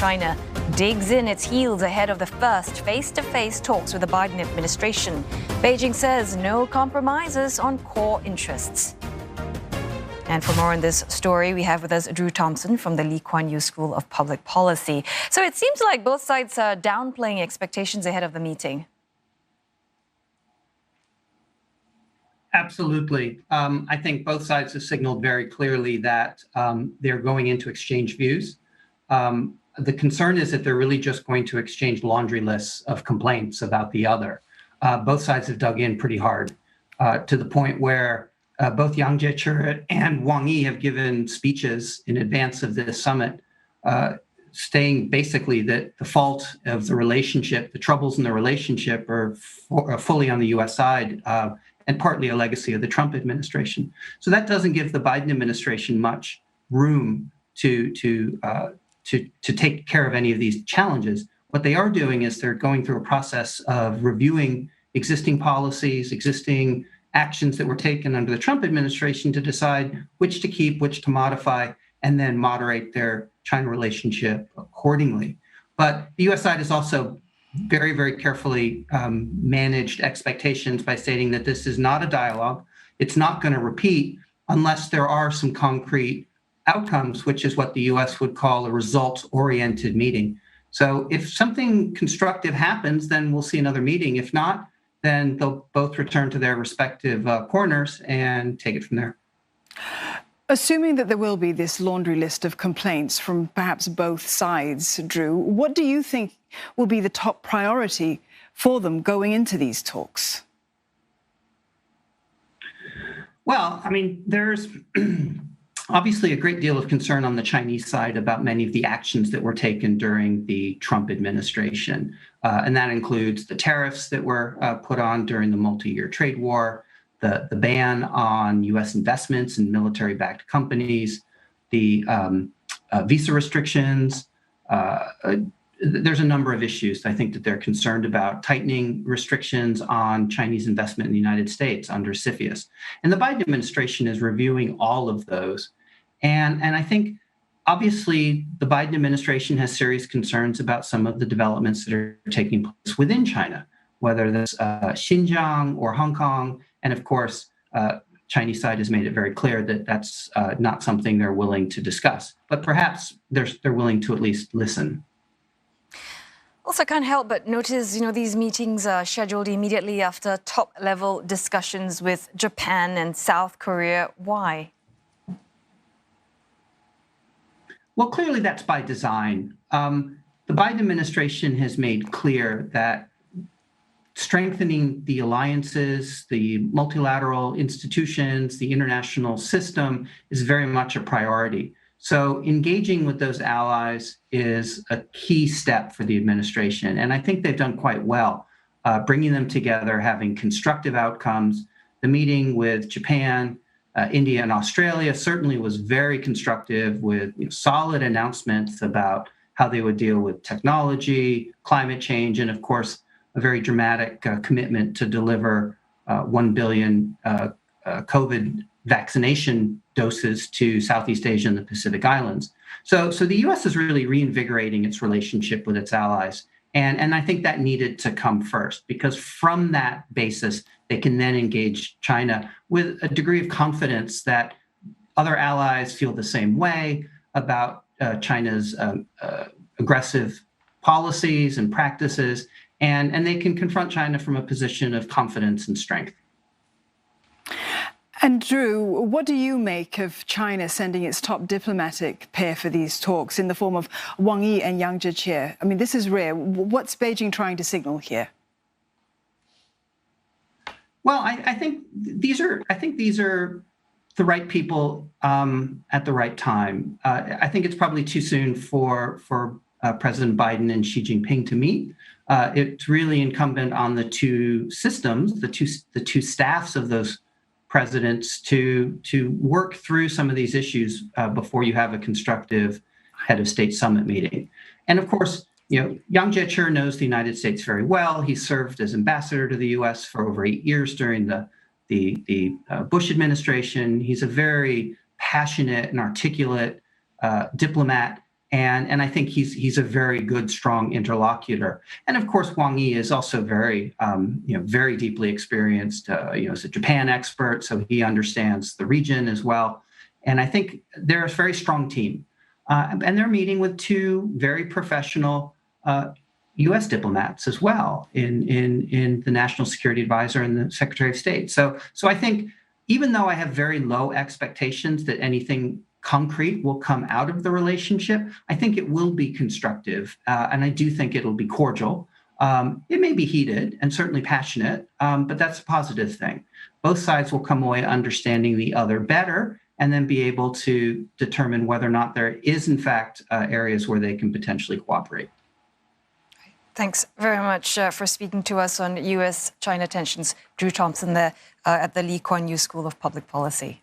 China digs in its heels ahead of the first face-to-face talks with the Biden administration. Beijing says no compromises on core interests. And for more on this story, we have with us Drew Thompson from the Kuan School of Public Policy. So it seems like both sides are downplaying expectations ahead of the meeting. Absolutely. I think both sides have signaled very clearly that they're going in to exchange views. The concern is that they're really just going to exchange laundry lists of complaints about the other. Both sides have dug in pretty hard to the point where both Yang Jiechi and Wang Yi have given speeches in advance of this summit, saying basically that the fault of the relationship, the troubles in the relationship are fully on the U.S. side and partly a legacy of the Trump administration. So that doesn't give the Biden administration much room to take care of any of these challenges. What they are doing is they're going through a process of reviewing existing policies, existing actions that were taken under the Trump administration to decide which to keep, which to modify, and then moderate their China relationship accordingly. But the U.S. side is also very, very carefully managed expectations by stating that this is not a dialogue. It's not going to repeat unless there are some concrete outcomes, which is what the U.S. would call a results-oriented meeting. So if something constructive happens, then we'll see another meeting. If not, then they'll both return to their respective corners and take it from there. Assuming that there will be this laundry list of complaints from perhaps both sides, Drew, what do you think will be the top priority for them going into these talks? Well, I mean, there's obviously a great deal of concern on the Chinese side about many of the actions that were taken during the Trump administration. And that includes the tariffs that were put on during the multi-year trade war, the ban on U.S. investments in military-backed companies, the visa restrictions. There's a number of issues I think that they're concerned about, tightening restrictions on Chinese investment in the United States under CFIUS. And the Biden administration is reviewing all of those. And I think, obviously, the Biden administration has serious concerns about some of the developments that are taking place within China, whether that's Xinjiang or Hong Kong. And of course, Chinese side has made it very clear that that's not something they're willing to discuss. But perhaps they're willing to at least listen. Also, can't help but notice, these meetings are scheduled immediately after top-level discussions with Japan and South Korea. Why? Well, clearly that's by design. The Biden administration has made clear that strengthening the alliances, the multilateral institutions, the international system is very much a priority. So engaging with those allies is a key step for the administration. And I think they've done quite well, bringing them together, having constructive outcomes. The meeting with Japan, India, and Australia certainly was very constructive with solid announcements about how they would deal with technology, climate change, and of course, a very dramatic commitment to deliver 1 billion COVID vaccination doses to Southeast Asia and the Pacific Islands. So the U.S. is really reinvigorating its relationship with its allies. And I think that needed to come first, because from that basis, they can then engage China with a degree of confidence that other allies feel the same way about China's aggressive policies and practices, and they can confront China from a position of confidence and strength. And Drew, what do you make of China sending its top diplomatic pair for these talks in the form of Wang Yi and Yang Jiechi? I mean, this is rare. What's Beijing trying to signal here? Well, I think these are the right people at the right time. I think it's probably too soon for President Biden and Xi Jinping to meet. It's really incumbent on the two systems, the two staffs of those presidents to work through some of these issues before you have a constructive head of state summit meeting. And of course, Yang Jiechi knows the United States very well. He served as ambassador to the U.S. for over 8 years during the Bush administration. He's a very passionate and articulate diplomat, And I think he's a very good, strong interlocutor. And of course, Wang Yi is also very, very deeply experienced, as a Japan expert, so he understands the region as well. And I think they're a very strong team. And they're meeting with two very professional U.S. diplomats as well in the National Security Advisor and the Secretary of State. So I think even though I have very low expectations that anything concrete will come out of the relationship, I think it will be constructive, and I do think it'll be cordial. It may be heated and certainly passionate, but that's a positive thing. Both sides will come away understanding the other better and then be able to determine whether or not there is, in fact, areas where they can potentially cooperate. Thanks very much for speaking to us on US-China tensions. Drew Thompson there at the Lee Kuan Yew School of Public Policy.